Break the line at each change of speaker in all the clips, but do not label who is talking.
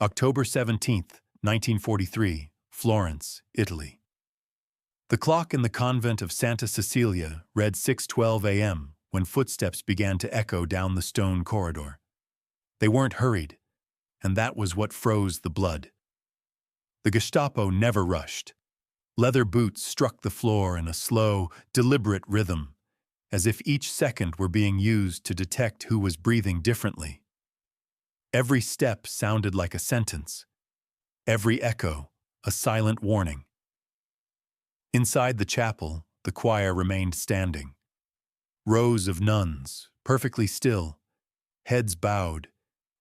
October 17th, 1943, Florence, Italy. The clock in the convent of Santa Cecilia read 6:12 a.m. when footsteps began to echo down the stone corridor. They weren't hurried, and that was what froze the blood. The Gestapo never rushed. Leather boots struck the floor in a slow, deliberate rhythm, as if each second were being used to detect who was breathing differently. Every step sounded like a sentence. Every echo, a silent warning. Inside the chapel, the choir remained standing. Rows of nuns, perfectly still, heads bowed,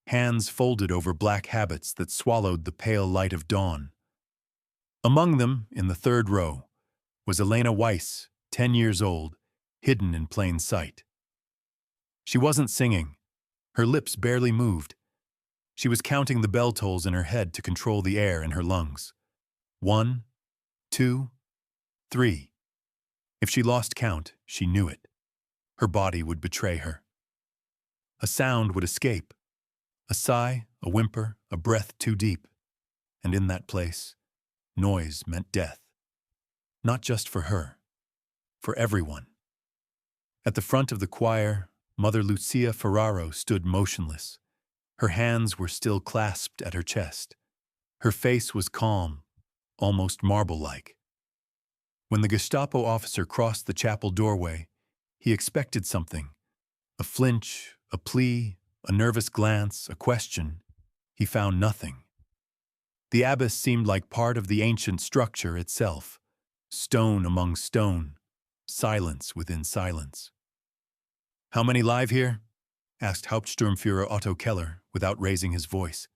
hands folded over black habits that swallowed the pale light of dawn. Among them, in the third row, was Elena Weiss, 10 years old, hidden in plain sight. She wasn't singing. Her lips barely moved. She was counting the bell tolls in her head to control the air in her lungs. 1, 2, 3. If she lost count, she knew it. Her body would betray her. A sound would escape. A sigh, a whimper, a breath too deep. And in that place, noise meant death. Not just for her, for everyone. At the front of the choir, Mother Lucia Ferraro stood motionless. Her hands were still clasped at her chest. Her face was calm, almost marble-like. When the Gestapo officer crossed the chapel doorway, he expected something. A flinch, a plea, a nervous glance, a question. He found nothing. The Abbess seemed like part of the ancient structure itself. Stone among stone, silence within silence. "How many live here?" asked Hauptsturmführer Otto Keller without raising his voice.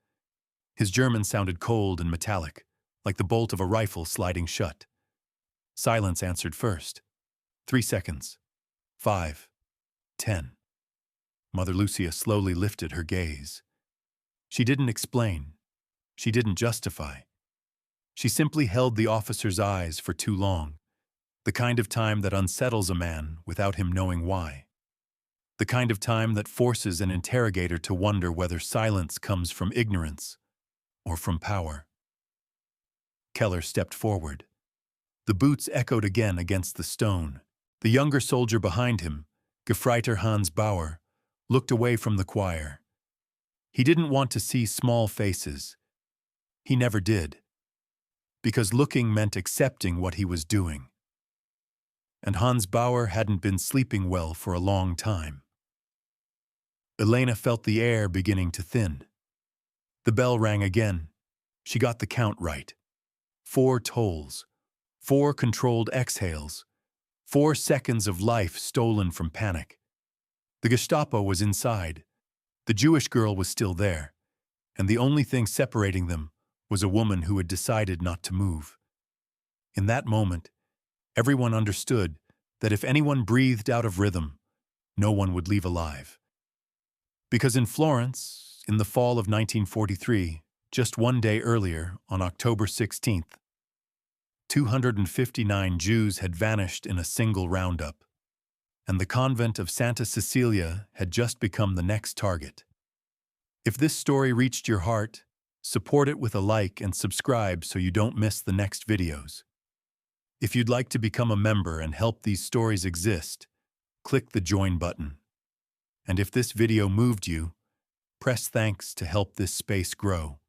His German sounded cold and metallic, like the bolt of a rifle sliding shut. Silence answered first. 3 seconds. 5. 10. Mother Lucia slowly lifted her gaze. She didn't explain. She didn't justify. She simply held the officer's eyes for too long, the kind of time that unsettles a man without him knowing why. The kind of time that forces an interrogator to wonder whether silence comes from ignorance or from power. Keller stepped forward. The boots echoed again against the stone. The younger soldier behind him, Gefreiter Hans Bauer, looked away from the choir. He didn't want to see small faces. He never did. Because looking meant accepting what he was doing. And Hans Bauer hadn't been sleeping well for a long time. Elena felt the air beginning to thin. The bell rang again. She got the count right. 4 tolls, 4 controlled exhales, 4 seconds of life stolen from panic. The Gestapo was inside. The Jewish girl was still there, and the only thing separating them was a woman who had decided not to move. In that moment, everyone understood that if anyone breathed out of rhythm, no one would leave alive. Because in Florence, in the fall of 1943, just one day earlier, on October 16th, 259 Jews had vanished in a single roundup, and the convent of Santa Cecilia had just become the next target. If this story reached your heart, support it with a like and subscribe so you don't miss the next videos. If you'd like to become a member and help these stories exist, click the join button. And if this video moved you, press thanks to help this space grow.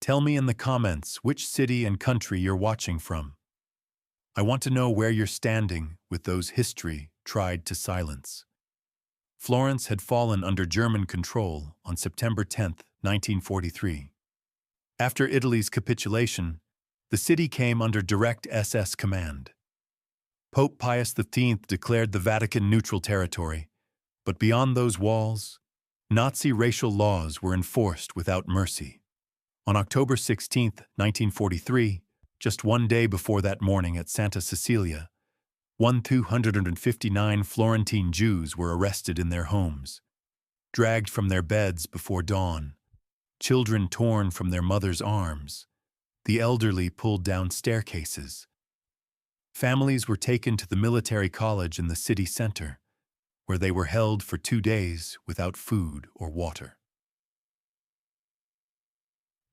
Tell me in the comments which city and country you're watching from. I want to know where you're standing with those history tried to silence. Florence had fallen under German control on September 10th, 1943. After Italy's capitulation, the city came under direct SS command. Pope Pius X declared the Vatican neutral territory, but beyond those walls, Nazi racial laws were enforced without mercy. On October 16th, 1943, just one day before that morning at Santa Cecilia, 259 Florentine Jews were arrested in their homes, dragged from their beds before dawn, children torn from their mothers' arms, the elderly pulled down staircases. Families were taken to the military college in the city center, where they were held for 2 days without food or water.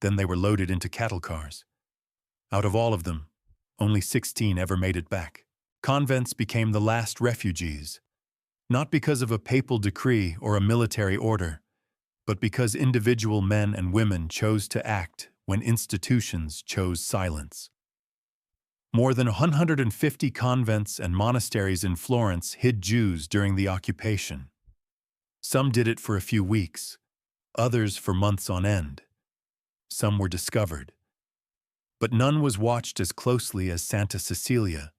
Then they were loaded into cattle cars. Out of all of them, only 16 ever made it back. Convents became the last refugees, not because of a papal decree or a military order, but because individual men and women chose to act when institutions chose silence. More than 150 convents and monasteries in Florence hid Jews during the occupation. Some did it for a few weeks, others for months on end. Some were discovered. But none was watched as closely as Santa Cecilia,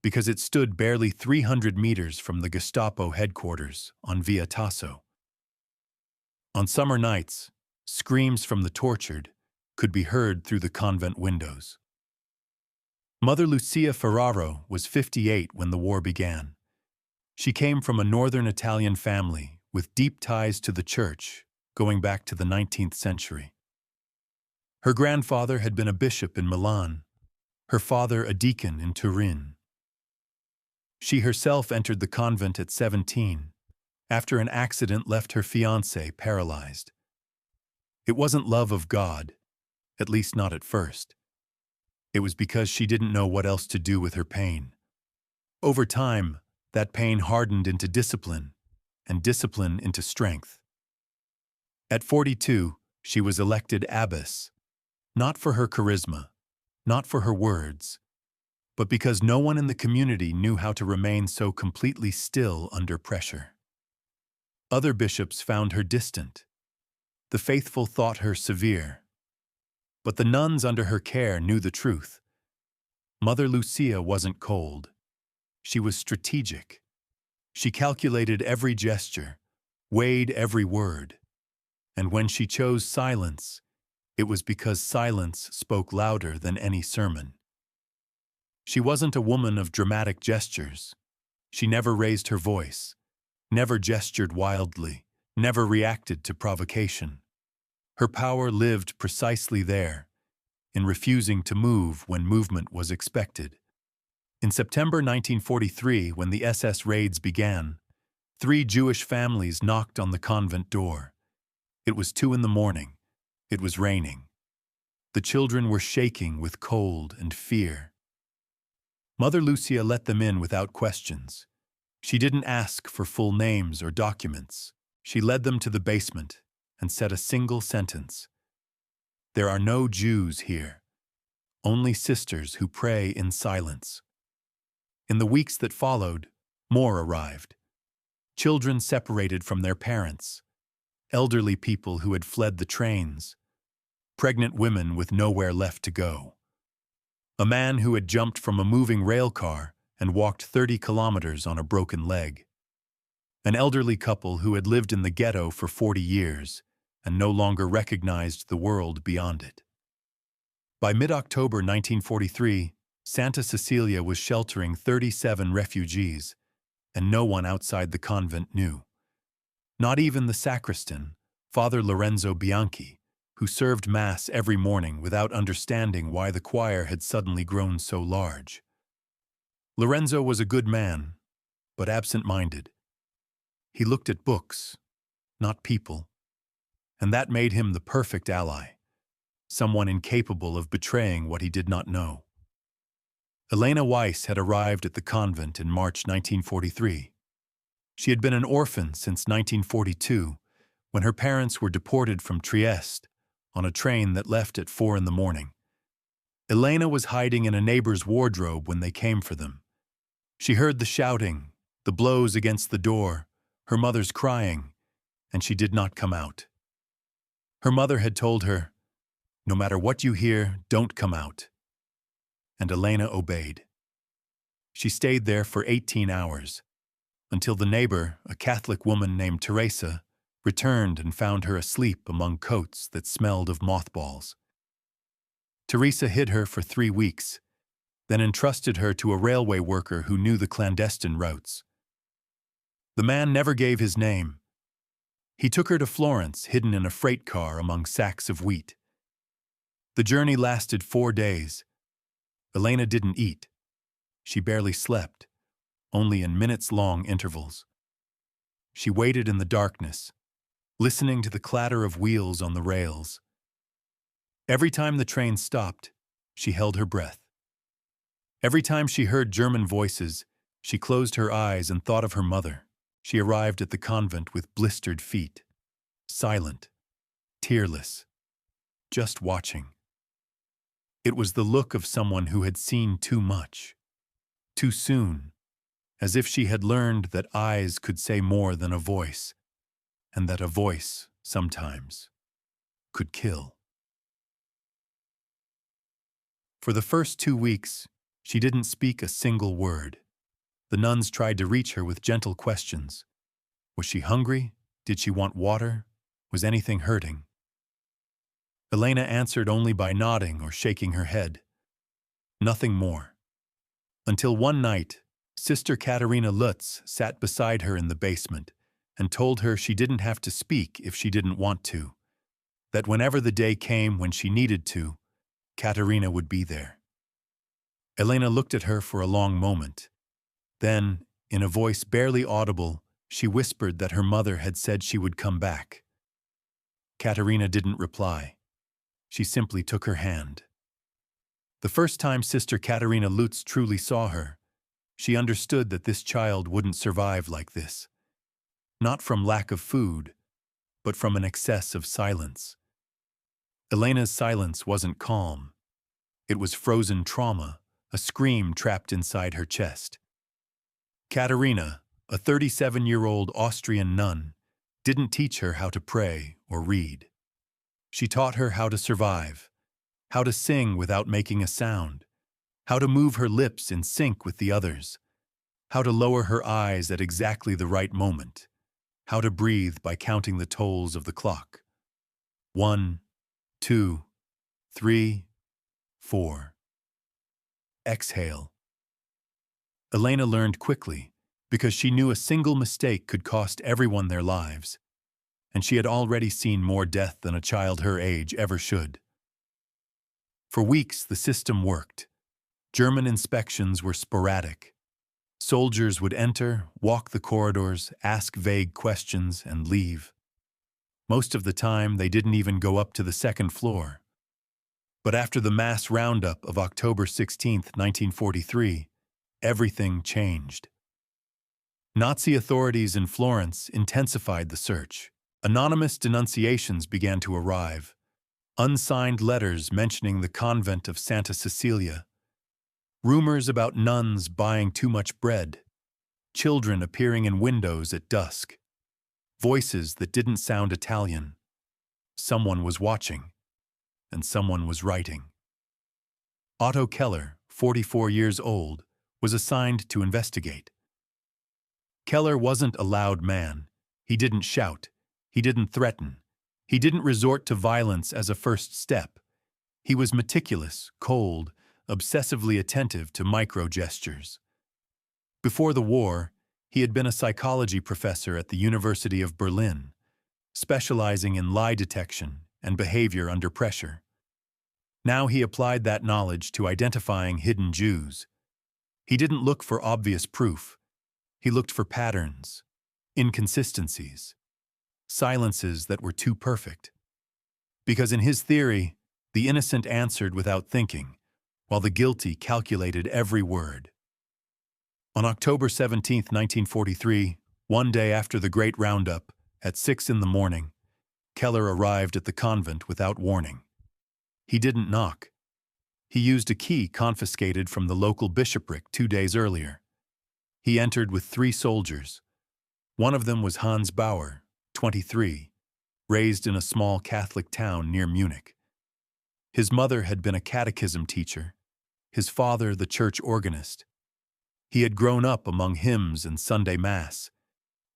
because it stood barely 300 meters from the Gestapo headquarters on Via Tasso. On summer nights, screams from the tortured could be heard through the convent windows. Mother Lucia Ferraro was 58 when the war began. She came from a northern Italian family with deep ties to the church, going back to the 19th century. Her grandfather had been a bishop in Milan, her father a deacon in Turin. She herself entered the convent at 17, after an accident left her fiancé paralyzed. It wasn't love of God, at least not at first. It was because she didn't know what else to do with her pain. Over time, that pain hardened into discipline, and discipline into strength. At 42, she was elected Abbess, not for her charisma, not for her words, but because no one in the community knew how to remain so completely still under pressure. Other bishops found her distant. The faithful thought her severe. But the nuns under her care knew the truth. Mother Lucia wasn't cold. She was strategic. She calculated every gesture, weighed every word. And when she chose silence, it was because silence spoke louder than any sermon. She wasn't a woman of dramatic gestures. She never raised her voice, never gestured wildly, never reacted to provocation. Her power lived precisely there, in refusing to move when movement was expected. In September 1943, when the SS raids began, 3 Jewish families knocked on the convent door. It was 2 a.m. It was raining. The children were shaking with cold and fear. Mother Lucia let them in without questions. She didn't ask for full names or documents. She led them to the basement and said a single sentence. There are no Jews here, only sisters who pray in silence. In the weeks that followed, more arrived. Children separated from their parents, elderly people who had fled the trains, pregnant women with nowhere left to go. A man who had jumped from a moving rail car and walked 30 kilometers on a broken leg. An elderly couple who had lived in the ghetto for 40 years and no longer recognized the world beyond it. By mid-October 1943, Santa Cecilia was sheltering 37 refugees, and no one outside the convent knew. Not even the sacristan, Father Lorenzo Bianchi, who served Mass every morning without understanding why the choir had suddenly grown so large. Lorenzo was a good man, but absent-minded. He looked at books, not people, and that made him the perfect ally, someone incapable of betraying what he did not know. Elena Weiss had arrived at the convent in March 1943. She had been an orphan since 1942, when her parents were deported from Trieste on a train that left at 4 a.m. Elena was hiding in a neighbor's wardrobe when they came for them. She heard the shouting, the blows against the door, her mother's crying, and she did not come out. Her mother had told her, "No matter what you hear, don't come out." And Elena obeyed. She stayed there for 18 hours, until the neighbor, a Catholic woman named Teresa, returned and found her asleep among coats that smelled of mothballs. Teresa hid her for 3 weeks, then entrusted her to a railway worker who knew the clandestine routes. The man never gave his name. He took her to Florence, hidden in a freight car among sacks of wheat. The journey lasted 4 days. Elena didn't eat. She barely slept, only in minutes-long intervals. She waited in the darkness, listening to the clatter of wheels on the rails. Every time the train stopped, she held her breath. Every time she heard German voices, she closed her eyes and thought of her mother. She arrived at the convent with blistered feet, silent, tearless, just watching. It was the look of someone who had seen too much, too soon, as if she had learned that eyes could say more than a voice, and that a voice, sometimes, could kill. For the first 2 weeks, she didn't speak a single word. The nuns tried to reach her with gentle questions. Was she hungry? Did she want water? Was anything hurting? Elena answered only by nodding or shaking her head. Nothing more. Until one night, Sister Katerina Lutz sat beside her in the basement and told her she didn't have to speak if she didn't want to, that whenever the day came when she needed to, Katerina would be there. Elena looked at her for a long moment. Then, in a voice barely audible, she whispered that her mother had said she would come back. Katerina didn't reply. She simply took her hand. The first time Sister Katerina Lutz truly saw her, she understood that this child wouldn't survive like this. Not from lack of food, but from an excess of silence. Elena's silence wasn't calm. It was frozen trauma, a scream trapped inside her chest. Katerina, a 37-year-old Austrian nun, didn't teach her how to pray or read. She taught her how to survive, how to sing without making a sound, how to move her lips in sync with the others, how to lower her eyes at exactly the right moment, how to breathe by counting the tolls of the clock. 1, 2, 3, 4. Exhale. Elena learned quickly, because she knew a single mistake could cost everyone their lives, and she had already seen more death than a child her age ever should. For weeks, the system worked. German inspections were sporadic. Soldiers would enter, walk the corridors, ask vague questions, and leave. Most of the time, they didn't even go up to the second floor. But after the mass roundup of October 16, 1943, everything changed. Nazi authorities in Florence intensified the search. Anonymous denunciations began to arrive. Unsigned letters mentioning the convent of Santa Cecilia. Rumors about nuns buying too much bread. Children appearing in windows at dusk. Voices that didn't sound Italian. Someone was watching, and someone was writing. Otto Keller, 44 years old, was assigned to investigate. Keller wasn't a loud man. He didn't shout. He didn't threaten. He didn't resort to violence as a first step. He was meticulous, cold, obsessively attentive to micro-gestures. Before the war, he had been a psychology professor at the University of Berlin, specializing in lie detection and behavior under pressure. Now he applied that knowledge to identifying hidden Jews. He didn't look for obvious proof. He looked for patterns, inconsistencies, silences that were too perfect. Because in his theory, the innocent answered without thinking, while the guilty calculated every word. On October 17, 1943, one day after the Great Roundup, at 6 in the morning, Keller arrived at the convent without warning. He didn't knock. He used a key confiscated from the local bishopric 2 days earlier. He entered with 3 soldiers. One of them was Hans Bauer, 23, raised in a small Catholic town near Munich. His mother had been a catechism teacher, his father the church organist. He had grown up among hymns and Sunday Mass,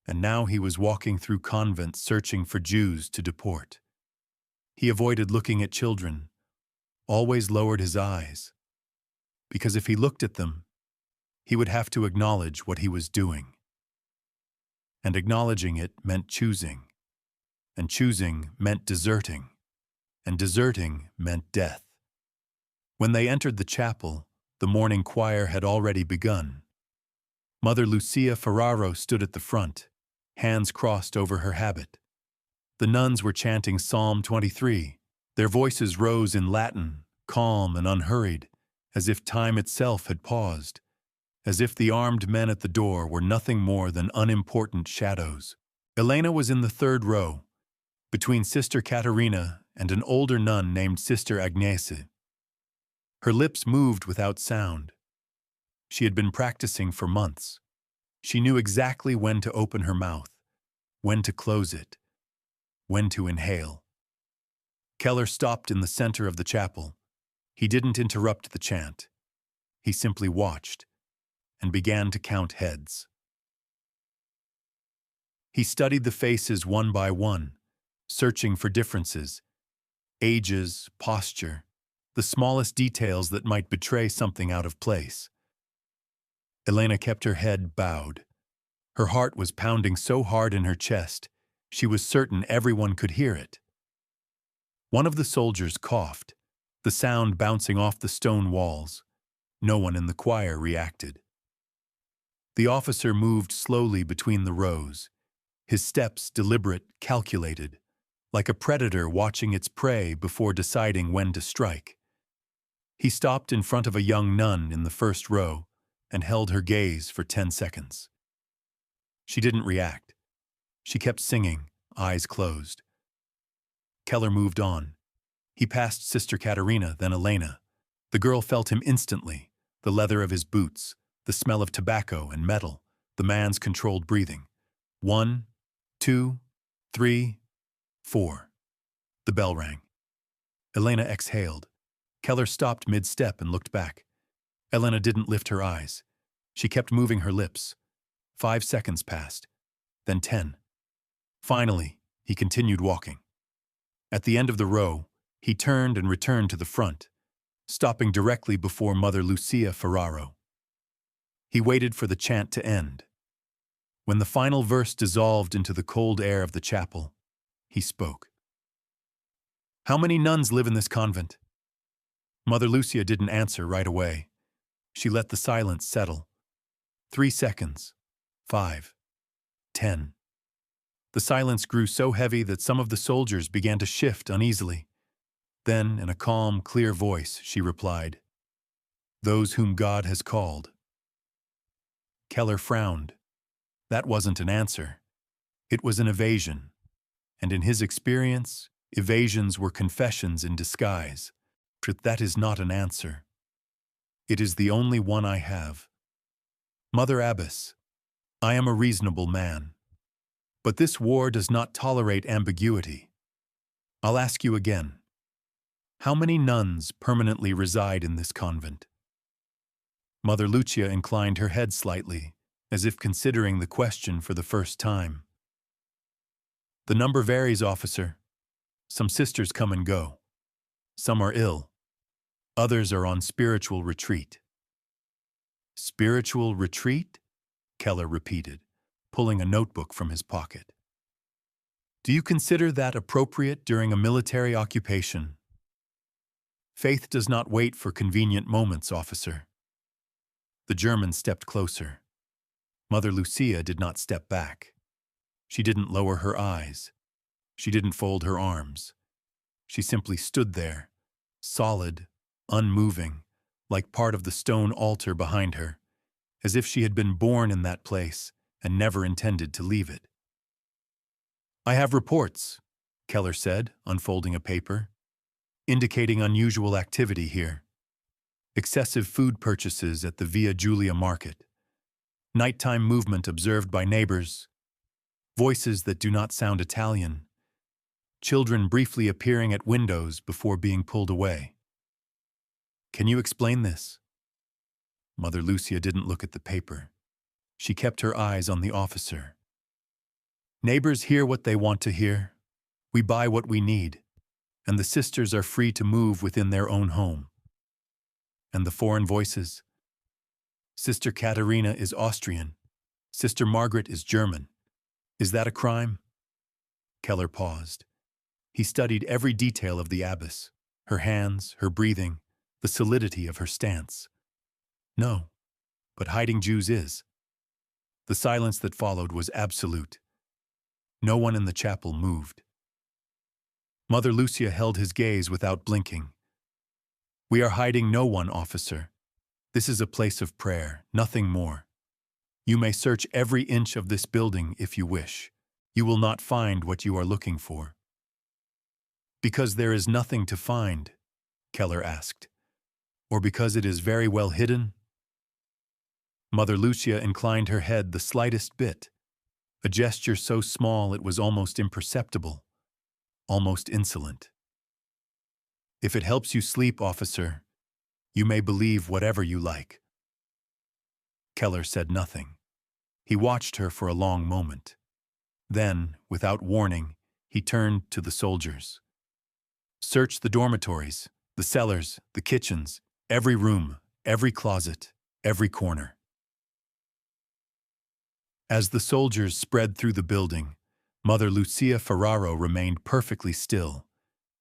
and now he was walking through convents searching for Jews to deport. He avoided looking at children, always lowered his eyes, because if he looked at them, he would have to acknowledge what he was doing. And acknowledging it meant choosing, and choosing meant deserting, and deserting meant death. When they entered the chapel, the morning choir had already begun. Mother Lucia Ferraro stood at the front, hands crossed over her habit. The nuns were chanting Psalm 23, Their voices rose in Latin, calm and unhurried, as if time itself had paused, as if the armed men at the door were nothing more than unimportant shadows. Elena was in the third row, between Sister Caterina and an older nun named Sister Agnese. Her lips moved without sound. She had been practicing for months. She knew exactly when to open her mouth, when to close it, when to inhale. Keller stopped in the center of the chapel. He didn't interrupt the chant. He simply watched and began to count heads. He studied the faces one by one, searching for differences, ages, posture, the smallest details that might betray something out of place. Elena kept her head bowed. Her heart was pounding so hard in her chest, she was certain everyone could hear it. One of the soldiers coughed, the sound bouncing off the stone walls. No one in the choir reacted. The officer moved slowly between the rows, his steps deliberate, calculated, like a predator watching its prey before deciding when to strike. He stopped in front of a young nun in the first row and held her gaze for 10 seconds. She didn't react. She kept singing, eyes closed. Keller moved on. He passed Sister Caterina, then Elena. The girl felt him instantly, the leather of his boots, the smell of tobacco and metal, the man's controlled breathing. 1, 2, 3, 4. The bell rang. Elena exhaled. Keller stopped mid-step and looked back. Elena didn't lift her eyes. She kept moving her lips. 5 seconds passed, then 10. Finally, he continued walking. At the end of the row, he turned and returned to the front, stopping directly before Mother Lucia Ferraro. He waited for the chant to end. When the final verse dissolved into the cold air of the chapel, he spoke. "How many nuns live in this convent?" Mother Lucia didn't answer right away. She let the silence settle. 3 seconds. 5. 10. The silence grew so heavy that some of the soldiers began to shift uneasily. Then, in a calm, clear voice, she replied, "Those whom God has called." Keller frowned. That wasn't an answer. It was an evasion. And in his experience, evasions were confessions in disguise. But that is not an answer. It is the only one I have. Mother Abbess, I am a reasonable man. But this war does not tolerate ambiguity. I'll ask you again. How many nuns permanently reside in this convent? Mother Lucia inclined her head slightly, as if considering the question for the first time. The number varies, officer. Some sisters come and go. Some are ill. Others are on spiritual retreat. Spiritual retreat? Keller repeated, pulling a notebook from his pocket. Do you consider that appropriate during a military occupation? Faith does not wait for convenient moments, officer. The German stepped closer. Mother Lucia did not step back. She didn't lower her eyes. She didn't fold her arms. She simply stood there, solid, unmoving, like part of the stone altar behind her, as if she had been born in that place and never intended to leave it. I have reports, Keller said, unfolding a paper, indicating unusual activity here. Excessive food purchases at the Via Giulia market. Nighttime movement observed by neighbors. Voices that do not sound Italian. Children briefly appearing at windows before being pulled away. Can you explain this? Mother Lucia didn't look at the paper. She kept her eyes on the officer. Neighbors hear what they want to hear. We buy what we need. And the sisters are free to move within their own home. And the foreign voices? Sister Caterina is Austrian. Sister Margaret is German. Is that a crime? Keller paused. He studied every detail of the abbess, her hands, her breathing, the solidity of her stance. No, but hiding Jews is. The silence that followed was absolute. No one in the chapel moved. Mother Lucia held his gaze without blinking. "We are hiding no one, officer. This is a place of prayer, nothing more. You may search every inch of this building if you wish. You will not find what you are looking for." "Because there is nothing to find?" Keller asked. "Or because it is very well hidden?" Mother Lucia inclined her head the slightest bit, a gesture so small it was almost imperceptible, almost insolent. "If it helps you sleep, officer, you may believe whatever you like." Keller said nothing. He watched her for a long moment. Then, without warning, he turned to the soldiers. "Search the dormitories, the cellars, the kitchens, every room, every closet, every corner." As the soldiers spread through the building, Mother Lucia Ferraro remained perfectly still.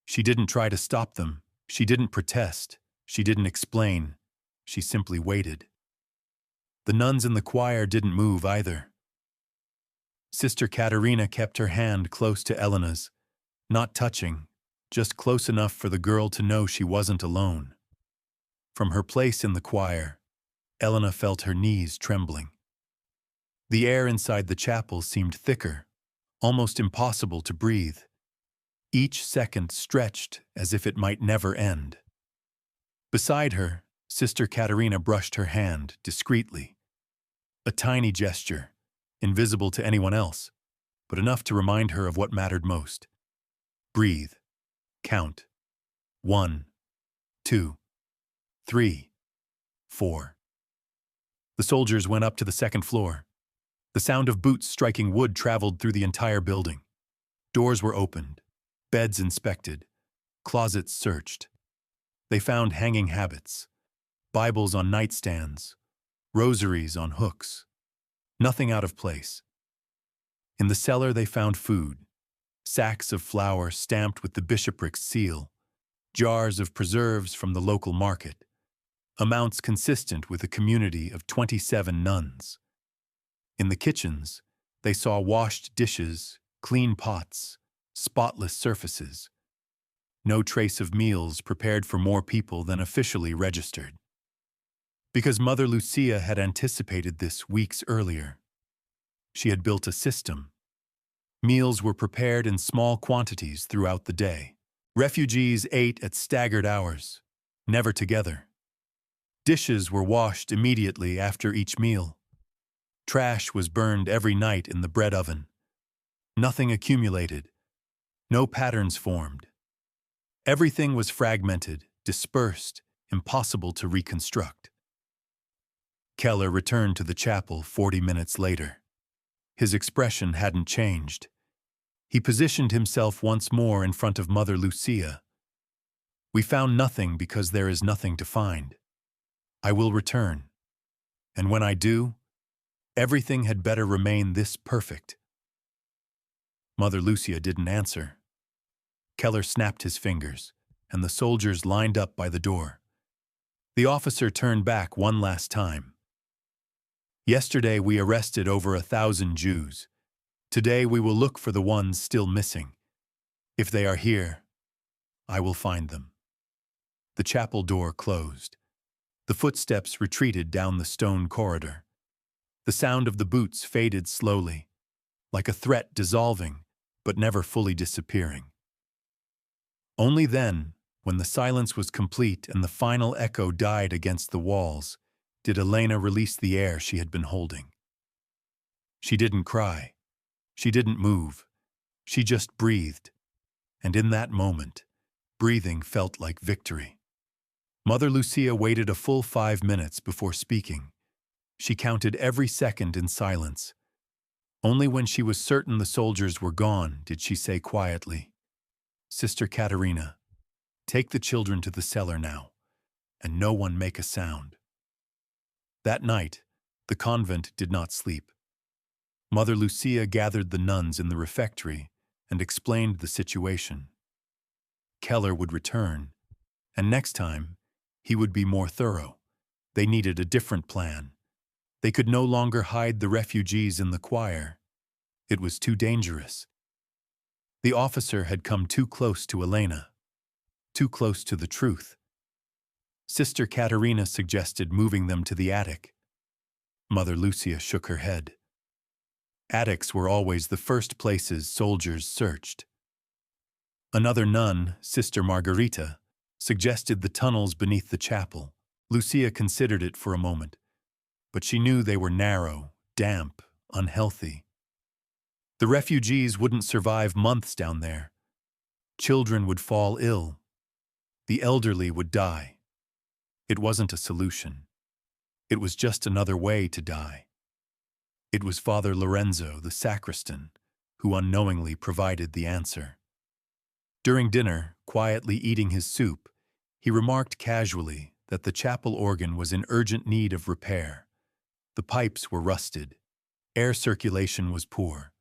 She didn't try to stop them. She didn't protest. She didn't explain. She simply waited. The nuns in the choir didn't move either. Sister Caterina kept her hand close to Elena's, not touching, just close enough for the girl to know she wasn't alone. From her place in the choir, Elena felt her knees trembling. The air inside the chapel seemed thicker, almost impossible to breathe. Each second stretched as if it might never end. Beside her, Sister Caterina brushed her hand discreetly. A tiny gesture, invisible to anyone else, but enough to remind her of what mattered most. Breathe. Count. 1, 2, 3, 4. The soldiers went up to the second floor. The sound of boots striking wood traveled through the entire building. Doors were opened, beds inspected, closets searched. They found hanging habits, Bibles on nightstands, rosaries on hooks. Nothing out of place. In the cellar they found food, sacks of flour stamped with the bishopric's seal, jars of preserves from the local market, amounts consistent with a community of 27 nuns. In the kitchens, they saw washed dishes, clean pots, spotless surfaces. No trace of meals prepared for more people than officially registered. Because Mother Lucia had anticipated this weeks earlier. She had built a system. Meals were prepared in small quantities throughout the day. Refugees ate at staggered hours, never together. Dishes were washed immediately after each meal. Trash was burned every night in the bread oven. Nothing accumulated. No patterns formed. Everything was fragmented, dispersed, impossible to reconstruct. Keller returned to the chapel 40 minutes later. His expression hadn't changed. He positioned himself once more in front of Mother Lucia. "We found nothing because there is nothing to find. I will return. And when I do, everything had better remain this perfect." Mother Lucia didn't answer. Keller snapped his fingers, and the soldiers lined up by the door. The officer turned back one last time. "Yesterday we arrested over 1,000 Jews. Today we will look for the ones still missing. If they are here, I will find them." The chapel door closed. The footsteps retreated down the stone corridor. The sound of the boots faded slowly, like a threat dissolving, but never fully disappearing. Only then, when the silence was complete and the final echo died against the walls, did Elena release the air she had been holding. She didn't cry. She didn't move. She just breathed. And in that moment, breathing felt like victory. Mother Lucia waited a full 5 minutes before speaking. She counted every second in silence. Only when she was certain the soldiers were gone did she say quietly, "Sister Caterina, take the children to the cellar now, and no one make a sound." That night, the convent did not sleep. Mother Lucia gathered the nuns in the refectory and explained the situation. Keller would return, and next time, he would be more thorough. They needed a different plan. They could no longer hide the refugees in the choir. It was too dangerous. The officer had come too close to Elena, too close to the truth. Sister Katerina suggested moving them to the attic. Mother Lucia shook her head. Attics were always the first places soldiers searched. Another nun, Sister Margarita, suggested the tunnels beneath the chapel. Lucia considered it for a moment, but she knew they were narrow, damp, unhealthy. The refugees wouldn't survive months down there. Children would fall ill. The elderly would die. It wasn't a solution. It was just another way to die. It was Father Lorenzo, the sacristan, who unknowingly provided the answer. During dinner, quietly eating his soup, he remarked casually that the chapel organ was in urgent need of repair. The pipes were rusted. Air circulation was poor.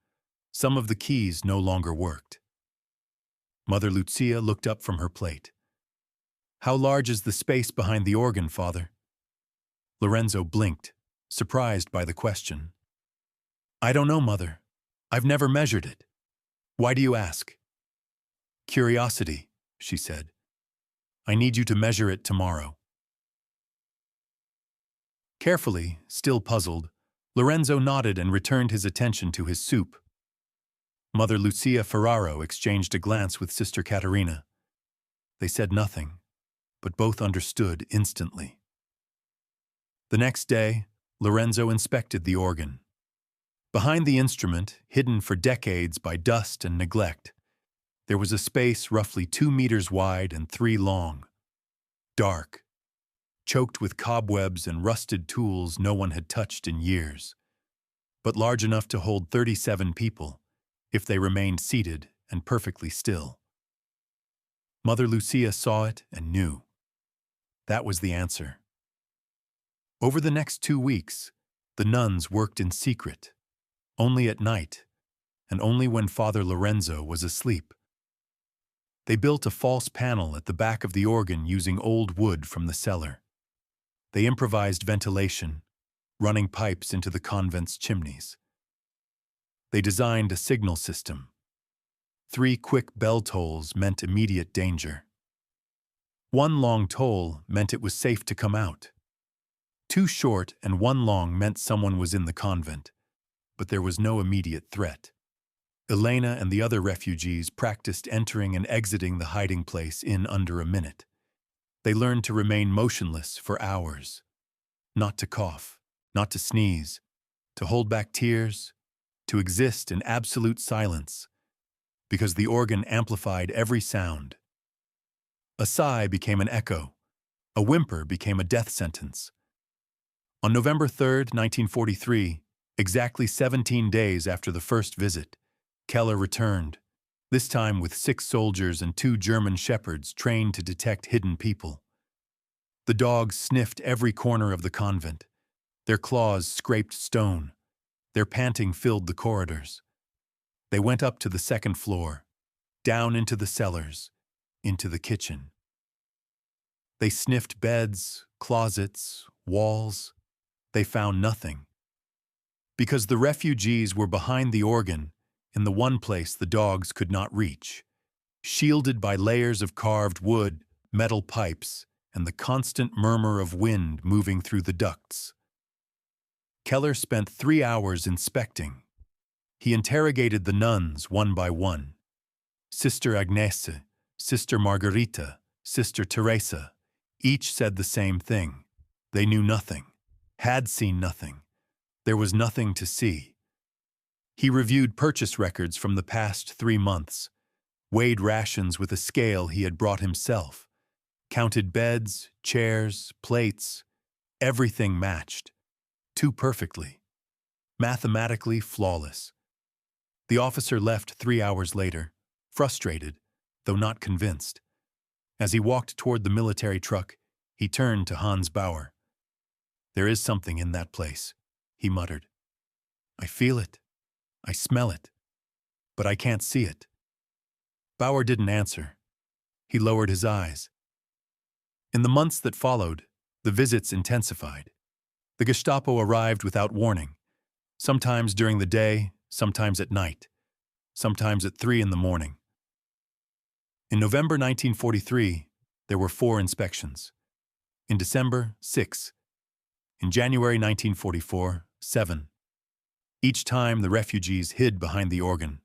Some of the keys no longer worked. Mother Lucia looked up from her plate. "How large is the space behind the organ, Father?" Lorenzo blinked, surprised by the question. "I don't know, Mother. I've never measured it. Why do you ask?" "Curiosity," she said. "I need you to measure it tomorrow." Carefully, still puzzled, Lorenzo nodded and returned his attention to his soup. Mother Lucia Ferraro exchanged a glance with Sister Katerina. They said nothing, but both understood instantly. The next day, Lorenzo inspected the organ. Behind the instrument, hidden for decades by dust and neglect, there was a space roughly 2 meters wide and 3 long. Dark, choked with cobwebs and rusted tools no one had touched in years, but large enough to hold 37 people, if they remained seated and perfectly still. Mother Lucia saw it and knew. That was the answer. Over the next 2 weeks, the nuns worked in secret, only at night, and only when Father Lorenzo was asleep. They built a false panel at the back of the organ using old wood from the cellar. They improvised ventilation, running pipes into the convent's chimneys. They designed a signal system. 3 quick bell tolls meant immediate danger. 1 long toll meant it was safe to come out. 2 short and 1 long meant someone was in the convent, but there was no immediate threat. Elena and the other refugees practiced entering and exiting the hiding place in under a minute. They learned to remain motionless for hours, not to cough, not to sneeze, to hold back tears, to exist in absolute silence, because the organ amplified every sound. A sigh became an echo. A whimper became a death sentence. On November 3, 1943, exactly 17 days after the first visit, Keller returned, this time with 6 soldiers and 2 German shepherds trained to detect hidden people. The dogs sniffed every corner of the convent. Their claws scraped stone. Their panting filled the corridors. They went up to the 2nd floor, down into the cellars, into the kitchen. They sniffed beds, closets, walls. They found nothing. Because the refugees were behind the organ, in the one place the dogs could not reach, shielded by layers of carved wood, metal pipes, and the constant murmur of wind moving through the ducts. Keller spent 3 hours inspecting. He interrogated the nuns one by one. Sister Agnese, Sister Margarita, Sister Teresa, each said the same thing. They knew nothing, had seen nothing. There was nothing to see. He reviewed purchase records from the past 3 months, weighed rations with a scale he had brought himself, counted beds, chairs, plates. Everything matched, too perfectly, mathematically flawless. The officer left 3 hours later, frustrated, though not convinced. As he walked toward the military truck, he turned to Hans Bauer. "There is something in that place," he muttered. "I feel it. I smell it. But I can't see it." Bauer didn't answer. He lowered his eyes. In the months that followed, the visits intensified. The Gestapo arrived without warning, sometimes during the day, sometimes at night. sometimes at 3 in the morning. In November 1943, there were 4 inspections. In December, 6. In January 1944, 7. Each time the refugees hid behind the organ.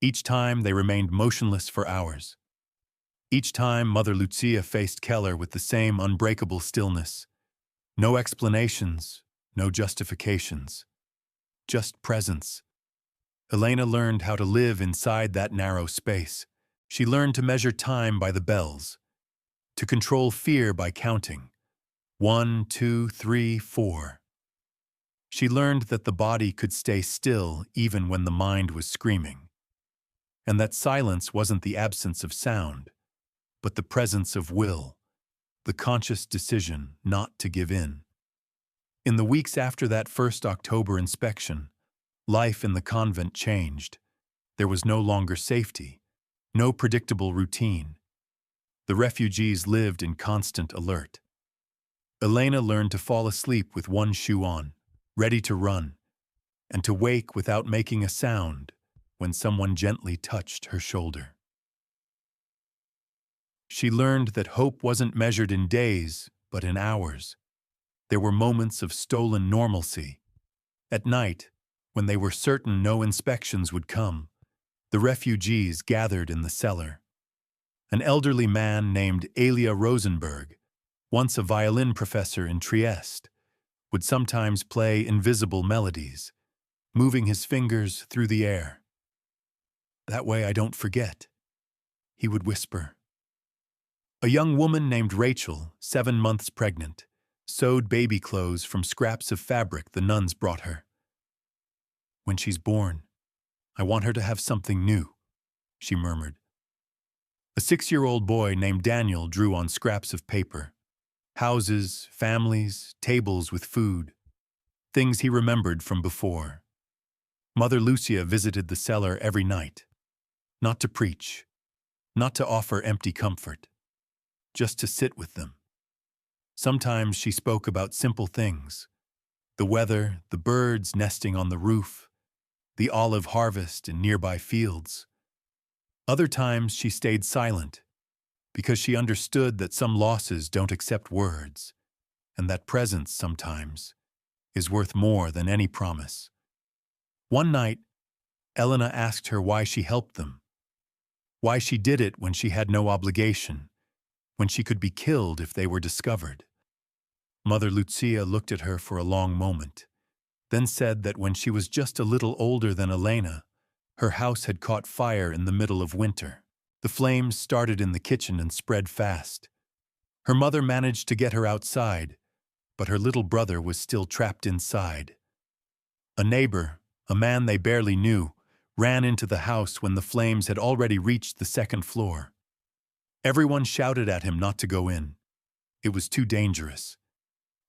Each time they remained motionless for hours. Each time Mother Lucia faced Keller with the same unbreakable stillness. No explanations, no justifications. Just presence. Elena learned how to live inside that narrow space. She learned to measure time by the bells, to control fear by counting. 1, 2, 3, 4. She learned that the body could stay still even when the mind was screaming, and that silence wasn't the absence of sound, but the presence of will, the conscious decision not to give in. In the weeks after that first October inspection, life in the convent changed. There was no longer safety, no predictable routine. The refugees lived in constant alert. Elena learned to fall asleep with one shoe on, ready to run, and to wake without making a sound when someone gently touched her shoulder. She learned that hope wasn't measured in days, but in hours. There were moments of stolen normalcy. At night, when they were certain no inspections would come, the refugees gathered in the cellar. An elderly man named Elia Rosenberg, once a violin professor in Trieste, would sometimes play invisible melodies, moving his fingers through the air. "That way I don't forget," he would whisper. A young woman named Rachel, 7 months pregnant, sewed baby clothes from scraps of fabric the nuns brought her. "When she's born, I want her to have something new," she murmured. A 6-year-old boy named Daniel drew on scraps of paper. Houses, families, tables with food. Things he remembered from before. Mother Lucia visited the cellar every night. Not to preach, not to offer empty comfort, just to sit with them. Sometimes she spoke about simple things: the weather, the birds nesting on the roof, the olive harvest in nearby fields. Other times she stayed silent, because she understood that some losses don't accept words, and that presence sometimes is worth more than any promise. One night, Elena asked her why she helped them, why she did it when she had no obligation, when she could be killed if they were discovered. Mother Lucia looked at her for a long moment, then said that when she was just a little older than Elena, her house had caught fire in the middle of winter. The flames started in the kitchen and spread fast. Her mother managed to get her outside, but her little brother was still trapped inside. A neighbor, a man they barely knew, ran into the house when the flames had already reached the 2nd floor. Everyone shouted at him not to go in. It was too dangerous.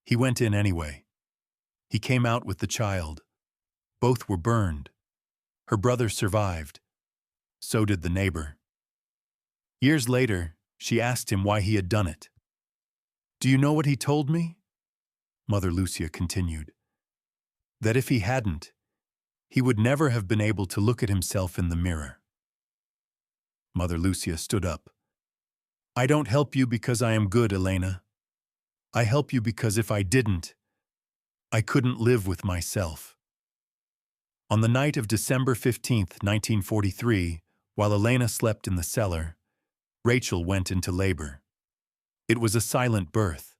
He went in anyway. He came out with the child. Both were burned. Her brother survived. So did the neighbor. Years later, she asked him why he had done it. "Do you know what he told me?" Mother Lucia continued. "That if he hadn't, he would never have been able to look at himself in the mirror." Mother Lucia stood up. "I don't help you because I am good, Elena. I help you because if I didn't, I couldn't live with myself." On the night of December 15th, 1943, while Elena slept in the cellar, Rachel went into labor. It was a silent birth.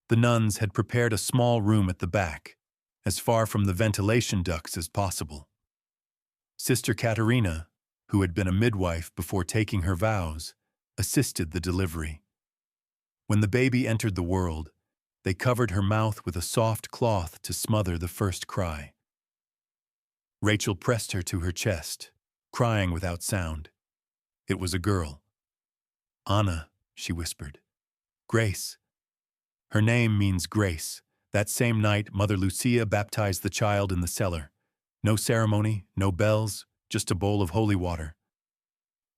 The nuns had prepared a small room at the back, as far from the ventilation ducts as possible. Sister Katerina, who had been a midwife before taking her vows, assisted the delivery. When the baby entered the world, they covered her mouth with a soft cloth to smother the first cry. Rachel pressed her to her chest, crying without sound. It was a girl. "Anna," she whispered. "Grace." Her name means grace. That same night, Mother Lucia baptized the child in the cellar. No ceremony, no bells, just a bowl of holy water.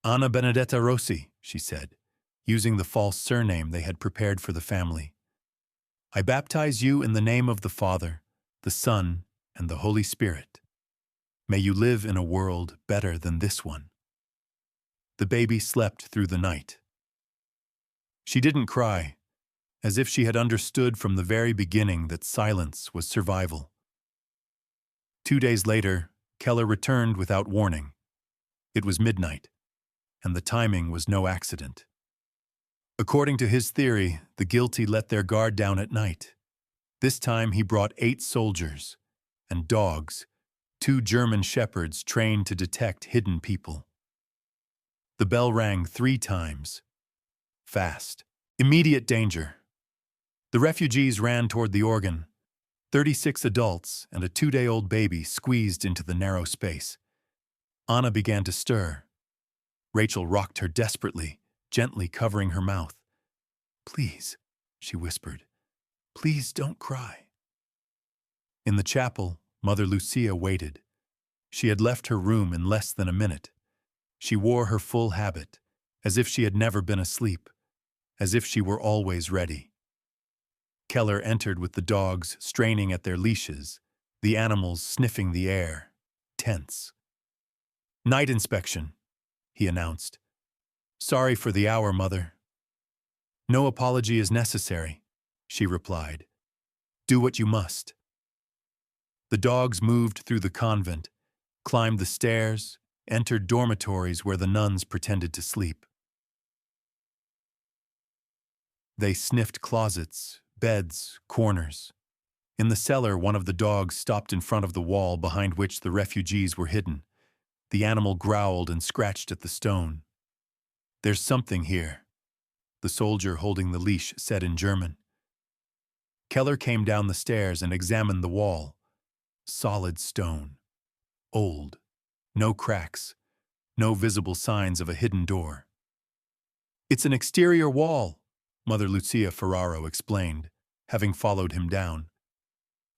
"Anna Benedetta Rossi," she said, using the false surname they had prepared for the family. "I baptize you in the name of the Father, the Son, and the Holy Spirit." May you live in a world better than this one. The baby slept through the night. She didn't cry, as if she had understood from the very beginning that silence was survival. 2 days later, Keller returned without warning. It was midnight, and the timing was no accident. According to his theory, the guilty let their guard down at night. This time he brought 8 soldiers and dogs, 2 German shepherds trained to detect hidden people. The bell rang 3 times. Fast. Immediate danger. The refugees ran toward the organ. 36 adults and a 2-day-old baby squeezed into the narrow space. Anna began to stir. Rachel rocked her desperately, gently covering her mouth. "Please," she whispered, "please don't cry." In the chapel, Mother Lucia waited. She had left her room in less than a minute. She wore her full habit, as if she had never been asleep, as if she were always ready. Keller entered with the dogs straining at their leashes, the animals sniffing the air, tense. "Night inspection," he announced. "Sorry for the hour, Mother." "No apology is necessary," she replied. "Do what you must." The dogs moved through the convent, climbed the stairs, entered dormitories where the nuns pretended to sleep. They sniffed closets, beds, corners. In the cellar, one of the dogs stopped in front of the wall behind which the refugees were hidden. The animal growled and scratched at the stone. "There's something here," the soldier holding the leash said in German. Keller came down the stairs and examined the wall. Solid stone. Old. No cracks. No visible signs of a hidden door. "It's an exterior wall," Mother Lucia Ferraro explained, having followed him down.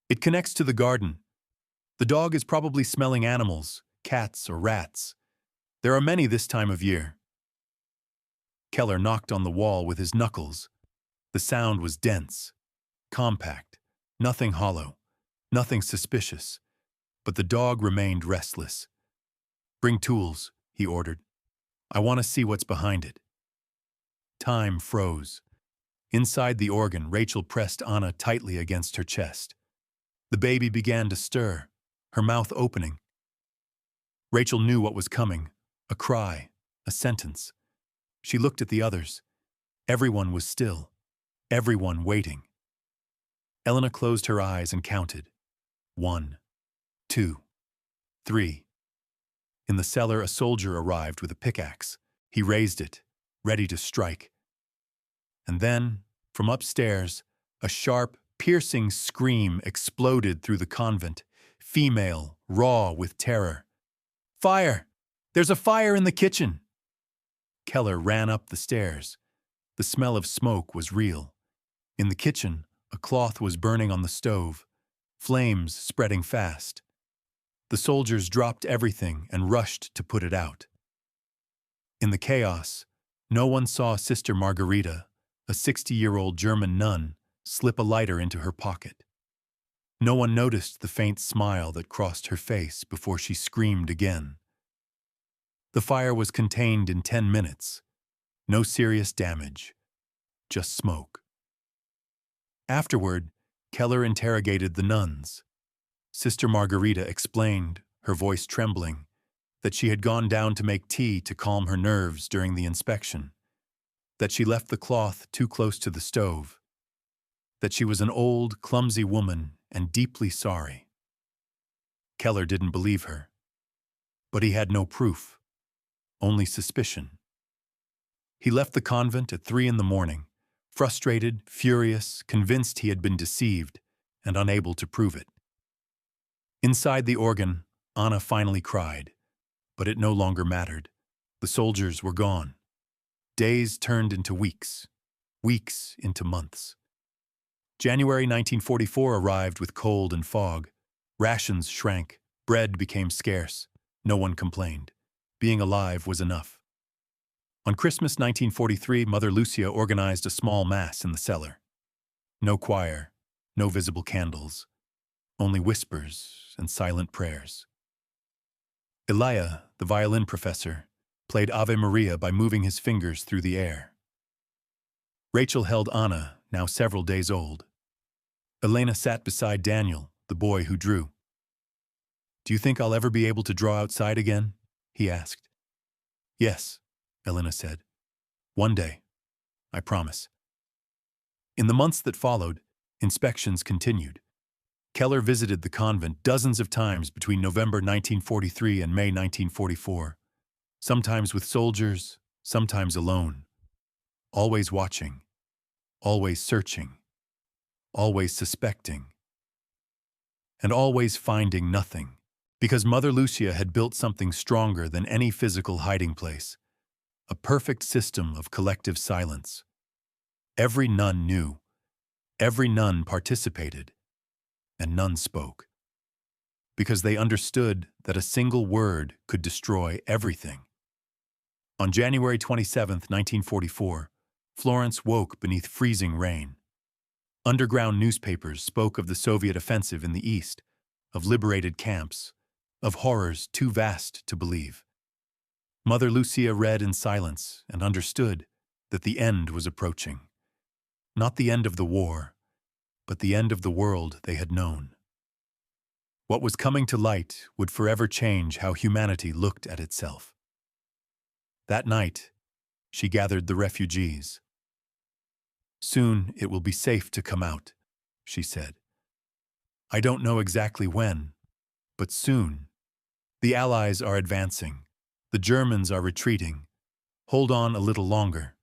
"It connects to the garden. The dog is probably smelling animals, cats or rats. There are many this time of year." Keller knocked on the wall with his knuckles. The sound was dense, compact, nothing hollow, nothing suspicious, but the dog remained restless. "Bring tools," he ordered. "I want to see what's behind it." Time froze. Inside the organ, Rachel pressed Anna tightly against her chest. The baby began to stir, her mouth opening. Rachel knew what was coming, a cry, a sentence. She looked at the others. Everyone was still, everyone waiting. Elena closed her eyes and counted. 1, 2, 3. In the cellar, a soldier arrived with a pickaxe. He raised it, ready to strike. And then, from upstairs, a sharp, piercing scream exploded through the convent, female, raw with terror. "Fire! There's a fire in the kitchen!" Keller ran up the stairs. The smell of smoke was real. In the kitchen, a cloth was burning on the stove, flames spreading fast. The soldiers dropped everything and rushed to put it out. In the chaos, no one saw Sister Margarita, a 60-year-old German nun, slip a lighter into her pocket. No one noticed the faint smile that crossed her face before she screamed again. The fire was contained in 10 minutes. No serious damage, just smoke. Afterward, Keller interrogated the nuns. Sister Margarita explained, her voice trembling, that she had gone down to make tea to calm her nerves during the inspection, that she left the cloth too close to the stove, that she was an old, clumsy woman and deeply sorry. Keller didn't believe her, but he had no proof, only suspicion. He left the convent at 3 in the morning, frustrated, furious, convinced he had been deceived, and unable to prove it. Inside the organ, Anna finally cried, but it no longer mattered. The soldiers were gone. Days turned into weeks, weeks into months. January 1944 arrived with cold and fog. Rations shrank, bread became scarce. No one complained. Being alive was enough. On Christmas 1943, Mother Lucia organized a small mass in the cellar. No choir, no visible candles, only whispers and silent prayers. Elia, the violin professor, played Ave Maria by moving his fingers through the air. Rachel held Anna, now several days old. Elena sat beside Daniel, the boy who drew. "Do you think I'll ever be able to draw outside again?" he asked. "Yes," Elena said. "One day. I promise." In the months that followed, inspections continued. Keller visited the convent dozens of times between November 1943 and May 1944, sometimes with soldiers, sometimes alone, always watching, always searching, always suspecting, and always finding nothing, because Mother Lucia had built something stronger than any physical hiding place, a perfect system of collective silence. Every nun knew, every nun participated, and none spoke, because they understood that a single word could destroy everything. On January 27, 1944, Florence woke beneath freezing rain. Underground newspapers spoke of the Soviet offensive in the east, of liberated camps, of horrors too vast to believe. Mother Lucia read in silence and understood that the end was approaching. Not the end of the war, but the end of the world they had known. What was coming to light would forever change how humanity looked at itself. That night, she gathered the refugees. "Soon it will be safe to come out," she said. "I don't know exactly when, but soon. The Allies are advancing. The Germans are retreating. Hold on a little longer."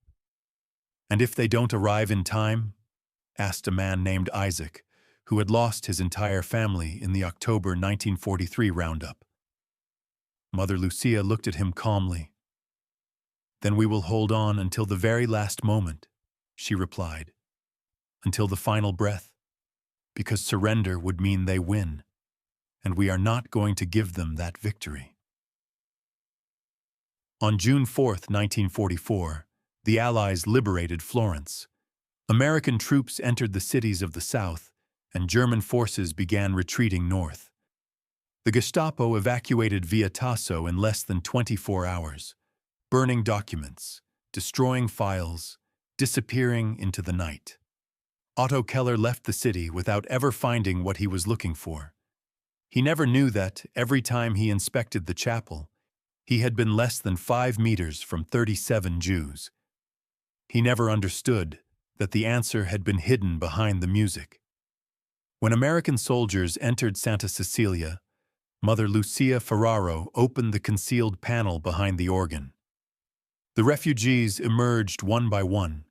"And if they don't arrive in time?" asked a man named Isaac, who had lost his entire family in the October 1943 roundup. Mother Lucia looked at him calmly. "Then we will hold on until the very last moment," she replied, "until the final breath, because surrender would mean they win, and we are not going to give them that victory." On June 4, 1944, the Allies liberated Florence. American troops entered the cities of the South, and German forces began retreating north. The Gestapo evacuated Via Tasso in less than 24 hours, burning documents, destroying files, disappearing into the night. Otto Keller left the city without ever finding what he was looking for. He never knew that, every time he inspected the chapel, he had been less than 5 meters from 37 Jews. He never understood that the answer had been hidden behind the music. When American soldiers entered Santa Cecilia, Mother Lucia Ferraro opened the concealed panel behind the organ. The refugees emerged one by one,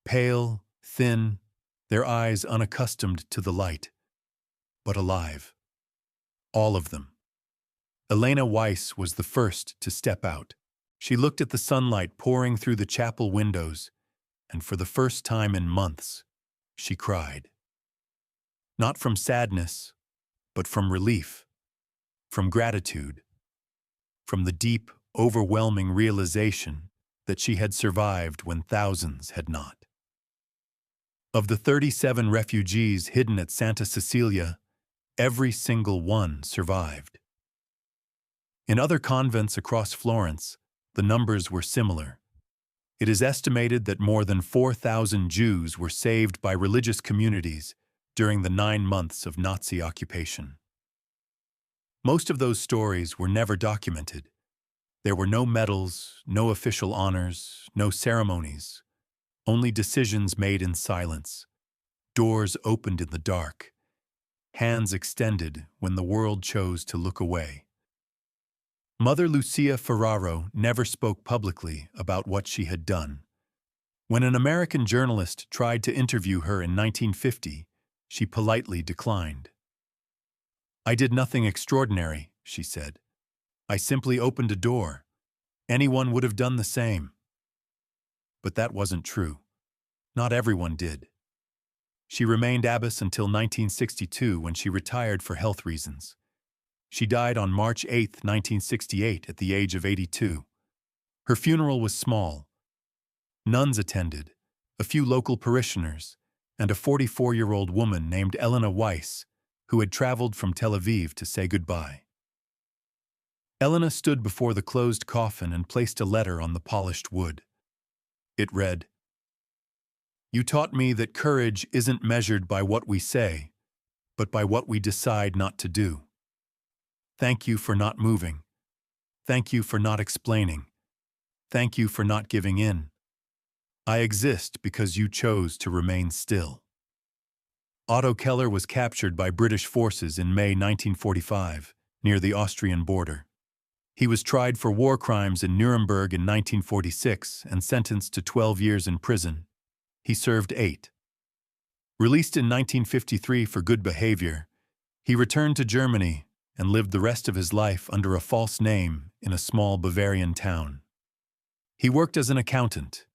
pale, thin, their eyes unaccustomed to the light, but alive. All of them. Elena Weiss was the first to step out. She looked at the sunlight pouring through the chapel windows, and for the first time in months, she cried. Not from sadness, but from relief, from gratitude, from the deep, overwhelming realization that she had survived when thousands had not. Of the 37 refugees hidden at Santa Cecilia, every single one survived. In other convents across Florence, the numbers were similar. It is estimated that more than 4,000 Jews were saved by religious communities during the 9 months of Nazi occupation. Most of those stories were never documented. There were no medals, no official honors, no ceremonies, only decisions made in silence, doors opened in the dark, hands extended when the world chose to look away. Mother Lucia Ferraro never spoke publicly about what she had done. When an American journalist tried to interview her in 1950, she politely declined. "I did nothing extraordinary," she said. "I simply opened a door. Anyone would have done the same." But that wasn't true. Not everyone did. She remained abbess until 1962, when she retired for health reasons. She died on March 8, 1968, at the age of 82. Her funeral was small. Nuns attended, a few local parishioners, and a 44-year-old woman named Elena Weiss, who had traveled from Tel Aviv to say goodbye. Elena stood before the closed coffin and placed a letter on the polished wood. It read, "You taught me that courage isn't measured by what we say, but by what we decide not to do. Thank you for not moving. Thank you for not explaining. Thank you for not giving in. I exist because you chose to remain still." Otto Keller was captured by British forces in May 1945, near the Austrian border. He was tried for war crimes in Nuremberg in 1946 and sentenced to 12 years in prison. He served 8. Released in 1953 for good behavior, he returned to Germany and lived the rest of his life under a false name in a small Bavarian town. He worked as an accountant.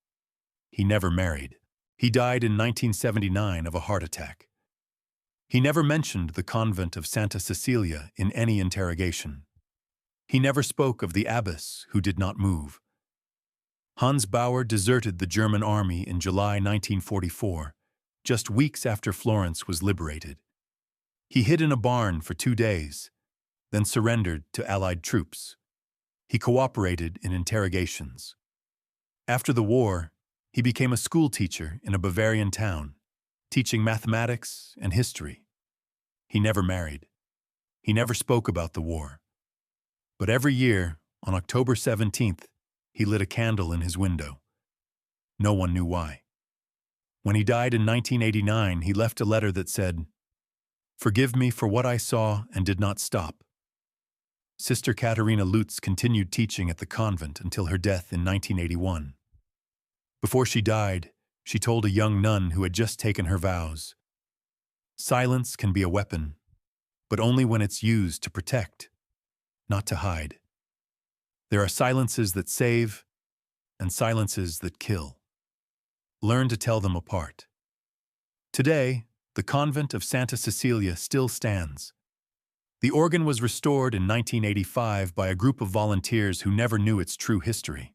He never married. He died in 1979 of a heart attack. He never mentioned the convent of Santa Cecilia in any interrogation. He never spoke of the abbess who did not move. Hans Bauer deserted the German army in July 1944, just weeks after Florence was liberated. He hid in a barn for 2 days, then surrendered to Allied troops. He cooperated in interrogations. After the war, he became a school teacher in a Bavarian town, teaching mathematics and history. He never married. He never spoke about the war. But every year, on October 17th, he lit a candle in his window. No one knew why. When he died in 1989, he left a letter that said, "Forgive me for what I saw and did not stop." Sister Katharina Lutz continued teaching at the convent until her death in 1981. Before she died, she told a young nun who had just taken her vows, "Silence can be a weapon, but only when it's used to protect, not to hide. There are silences that save and silences that kill. Learn to tell them apart." Today, the convent of Santa Cecilia still stands. The organ was restored in 1985 by a group of volunteers who never knew its true history.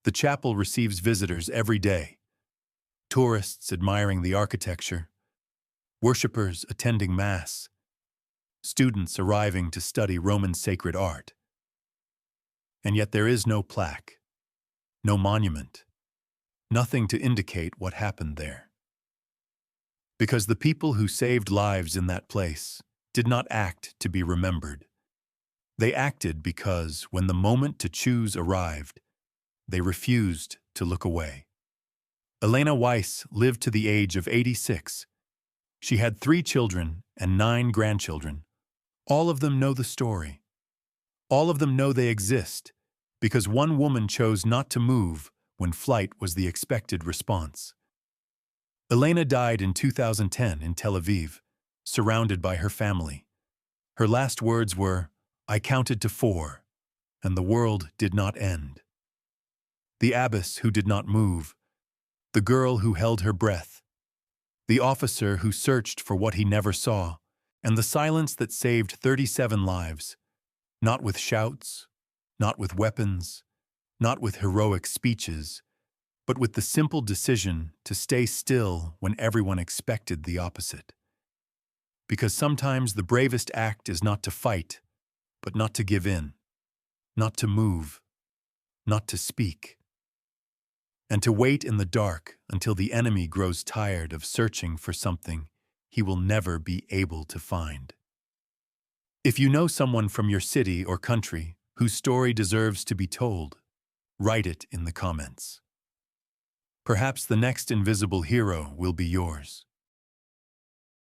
The chapel receives visitors every day, tourists admiring the architecture, worshippers attending Mass, students arriving to study Roman sacred art. And yet there is no plaque, no monument, nothing to indicate what happened there. Because the people who saved lives in that place did not act to be remembered. They acted because, when the moment to choose arrived, they refused to look away. Elena Weiss lived to the age of 86. She had 3 children and 9 grandchildren. All of them know the story. All of them know they exist because one woman chose not to move when flight was the expected response. Elena died in 2010 in Tel Aviv, surrounded by her family. Her last words were, "I counted to 4, and the world did not end." The abbess who did not move, the girl who held her breath, the officer who searched for what he never saw, and the silence that saved 37 lives, not with shouts, not with weapons, not with heroic speeches, but with the simple decision to stay still when everyone expected the opposite. Because sometimes the bravest act is not to fight, but not to give in, not to move, not to speak, and to wait in the dark until the enemy grows tired of searching for something he will never be able to find. If you know someone from your city or country whose story deserves to be told, write it in the comments. Perhaps the next invisible hero will be yours.